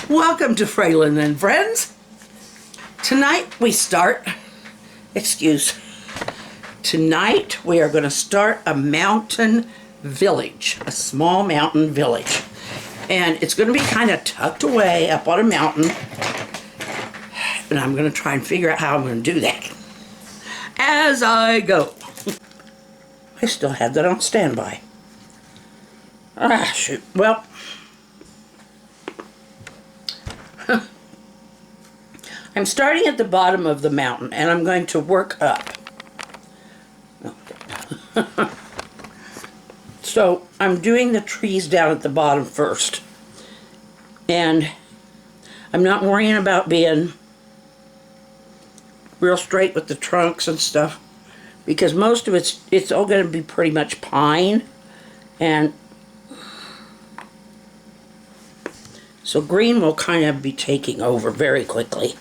Welcome to Fralin and Friends. Tonight we are going to start a mountain village, a small mountain village. And it's going to be kind of tucked away up on a mountain. And I'm going to try and figure out how I'm going to do that as I go. I still have that on standby. Ah, shoot. Well, I'm starting at the bottom of the mountain and I'm going to work up. So I'm doing the trees down at the bottom first. And I'm not worrying about being real straight with the trunks and stuff, because most of it's all going to be pretty much pine, and so green will kind of be taking over very quickly.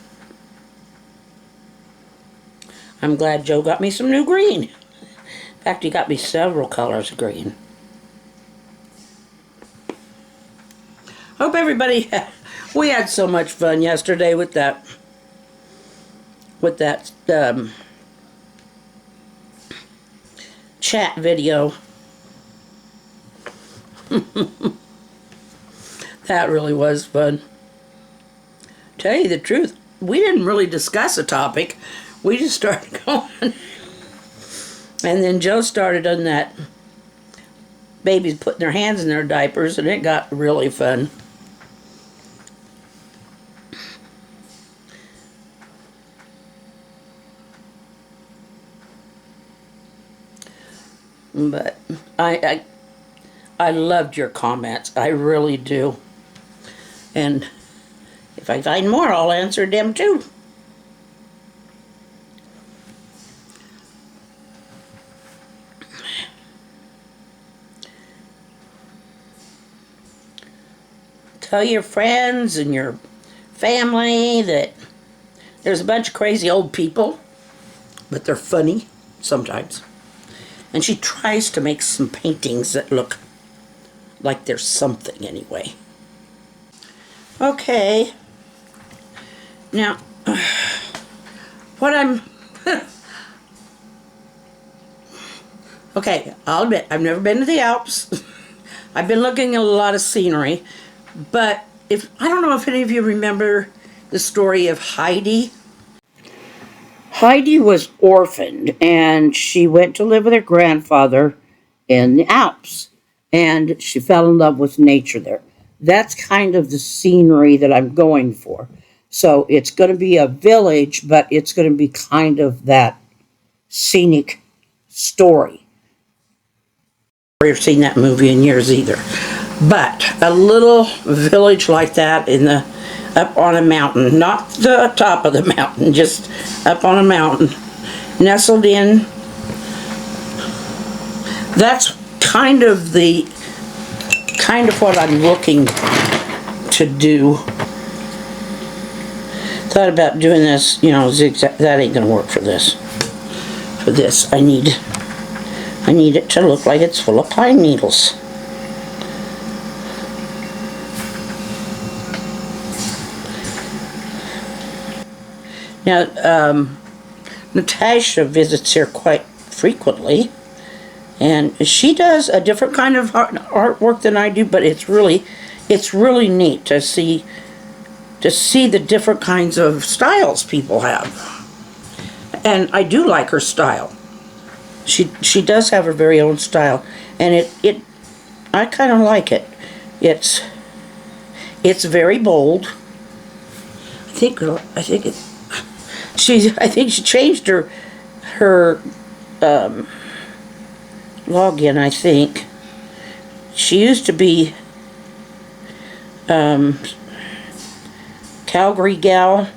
I'm glad Joe got me some new green. In fact, he got me several colors of green. Hope everybody, we had so much fun yesterday with that chat video. That really was fun. Tell you the truth, we didn't really discuss a topic. We just started going. And then Joe started on that babies putting their hands in their diapers, and it got really fun. But I loved your comments. I really do. And if I find more, I'll answer them too. Tell your friends and your family that there's a bunch of crazy old people, but they're funny sometimes. And she tries to make some paintings that look like there's something anyway. Okay. Now, what I'm... Okay, I'll admit, I've never been to the Alps. I've been looking at a lot of scenery. But I don't know if any of you remember the story of Heidi. Heidi was orphaned, and she went to live with her grandfather in the Alps, and she fell in love with nature there. That's kind of the scenery that I'm going for. So it's going to be a village, but it's going to be kind of that scenic story. I've never seen that movie in years either. But a little village like that up on a mountain, not the top of the mountain, just up on a mountain, nestled in. That's kind of what I'm looking to do. Thought about doing this, zigzag. That ain't gonna work for this. For this, I need it to look like it's full of pine needles. Now, Natasha visits here quite frequently, and she does a different kind of artwork than I do, but it's really neat to see the different kinds of styles people have. And I do like her style. She does have her very own style, and I kind of like it. It's very bold. I think she changed her login, I think. She used to be Calgary Gal.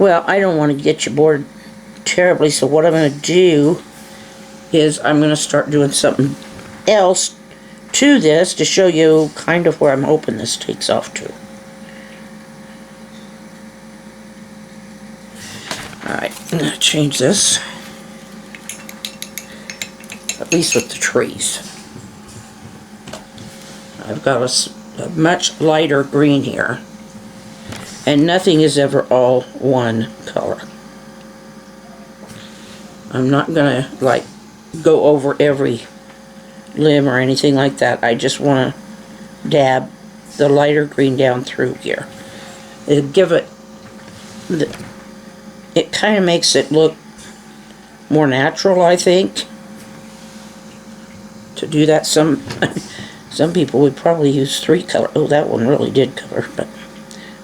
Well, I don't want to get you bored terribly, so what I'm going to do is I'm going to start doing something else to this to show you kind of where I'm hoping this takes off to. Alright, I'm going to change this, at least with the trees. I've got a much lighter green here, and nothing is ever all one color. I'm not going to like go over every limb or anything like that. I just want to dab the lighter green down through here. It'll give it, it kind of makes it look more natural, I think, to do that. Some people would probably use 3 color. Oh, that one really did cover, but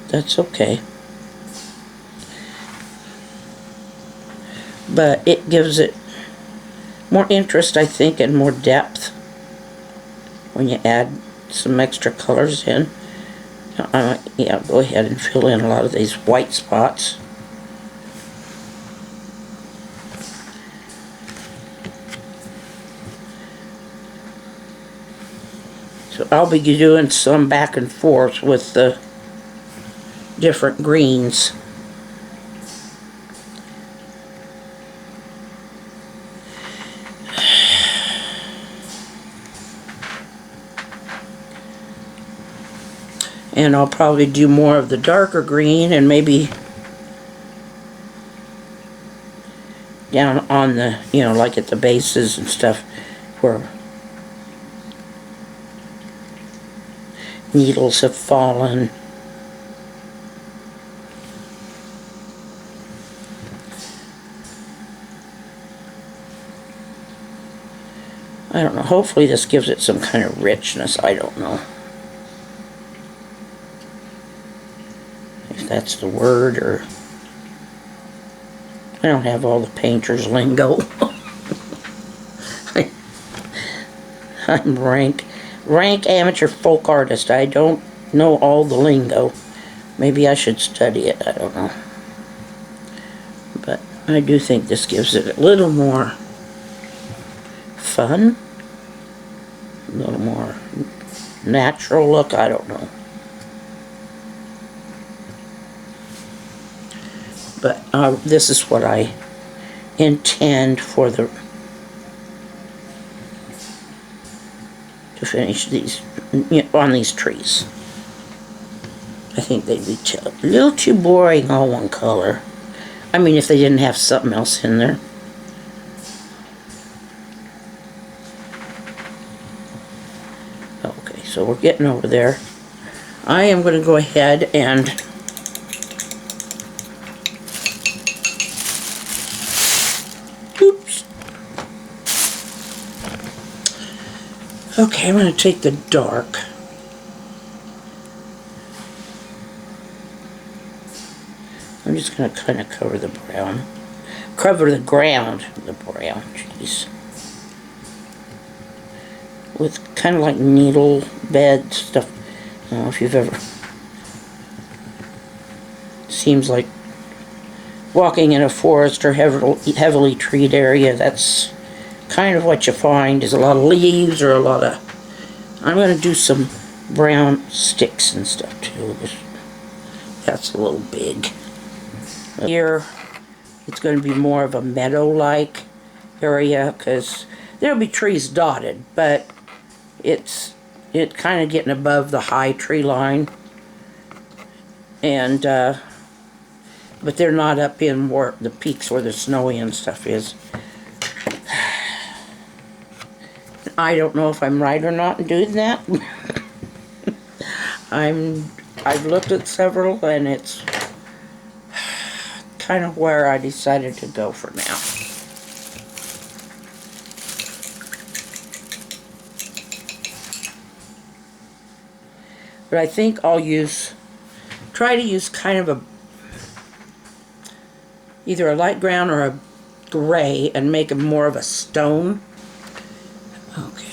that's okay. But it gives it more interest, I think, and more depth when you add some extra colors in. Yeah, go ahead and fill in a lot of these white spots. So I'll be doing some back and forth with the different greens. And I'll probably do more of the darker green and maybe down on the, you know, like at the bases and stuff where needles have fallen. I don't know, hopefully this gives it some kind of richness, I don't know. If that's the word, or I don't have all the painter's lingo. I'm rank amateur folk artist. I don't know all the lingo. Maybe I should study it, I don't know. But I do think this gives it a little more fun, a little more natural look, I don't know. But this is what I intend for to finish these, you know, on these trees. I think they'd be a little too boring all one color. I mean, if they didn't have something else in there. Okay, so we're getting over there. I am going to go ahead and okay, I'm going to take the dark. I'm just going to kind of cover the brown. Cover the ground, the brown, jeez. With kind of like needle bed stuff. I don't know if you've ever... Seems like walking in a forest or heavily treed area, that's kind of what you find, is a lot of leaves or a lot of... I'm going to do some brown sticks and stuff too. That's a little big. Here it's going to be more of a meadow-like area because there'll be trees dotted, but it's kind of getting above the high tree line, and but they're not up in where the peaks where the snowy and stuff is. I don't know if I'm right or not in doing that. I've looked at several, and it's kind of where I decided to go for now. But I think I'll try to use kind of either a light brown or a gray and make it more of a stone. Okay.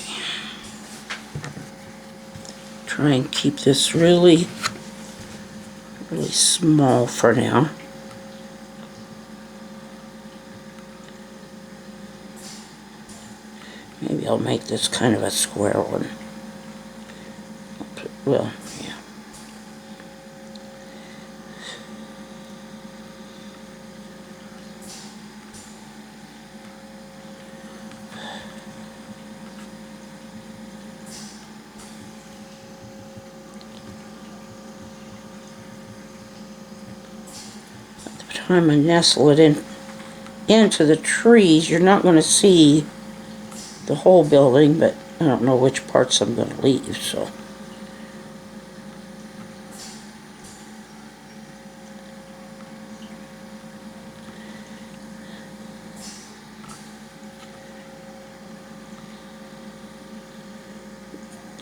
Try and keep this really, really small for now. Maybe I'll make this kind of a square one. Well, yeah. By the time I nestle it into the trees, you're not going to see the whole building, but I don't know which parts I'm going to leave, so.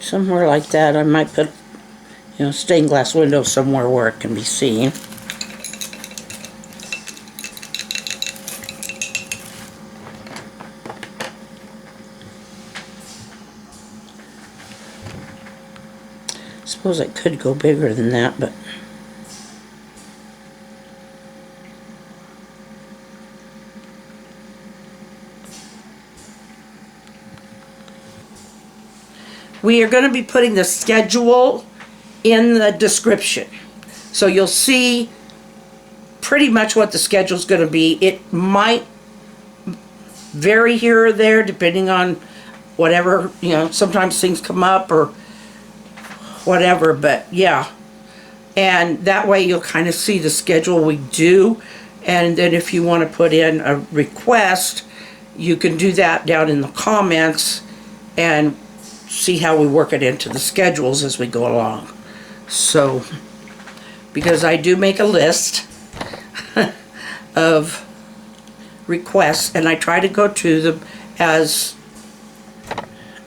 Somewhere like that, I might put, stained glass window somewhere where it can be seen. Suppose I could go bigger than that, but we are going to be putting the schedule in the description. So you'll see pretty much what the schedule is going to be. It might vary here or there depending on whatever, sometimes things come up or whatever, but yeah. And that way you'll kind of see the schedule we do. And then if you want to put in a request, you can do that down in the comments and see how we work it into the schedules as we go along. So, because I do make a list of requests, and I try to go to them as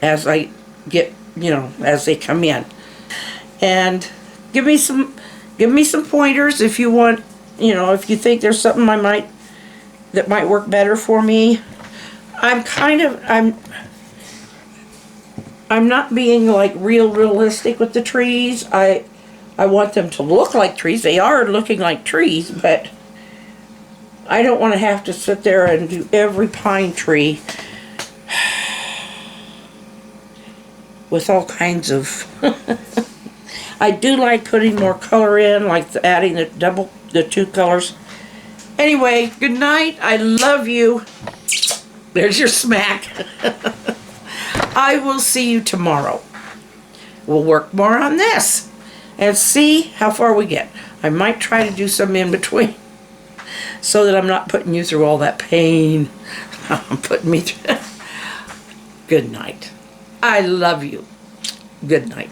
I get, as they come in. And give me some pointers if you want, if you think there's something that might work better for me. I'm not being like realistic with the trees. I want them to look like trees. They are looking like trees, but I don't want to have to sit there and do every pine tree with all kinds of I do like putting more color in, like adding the two colors. Anyway, good night. I love you. There's your smack. I will see you tomorrow. We'll work more on this and see how far we get. I might try to do some in between so that I'm not putting you through all that pain. Putting me through. Good night. I love you. Good night.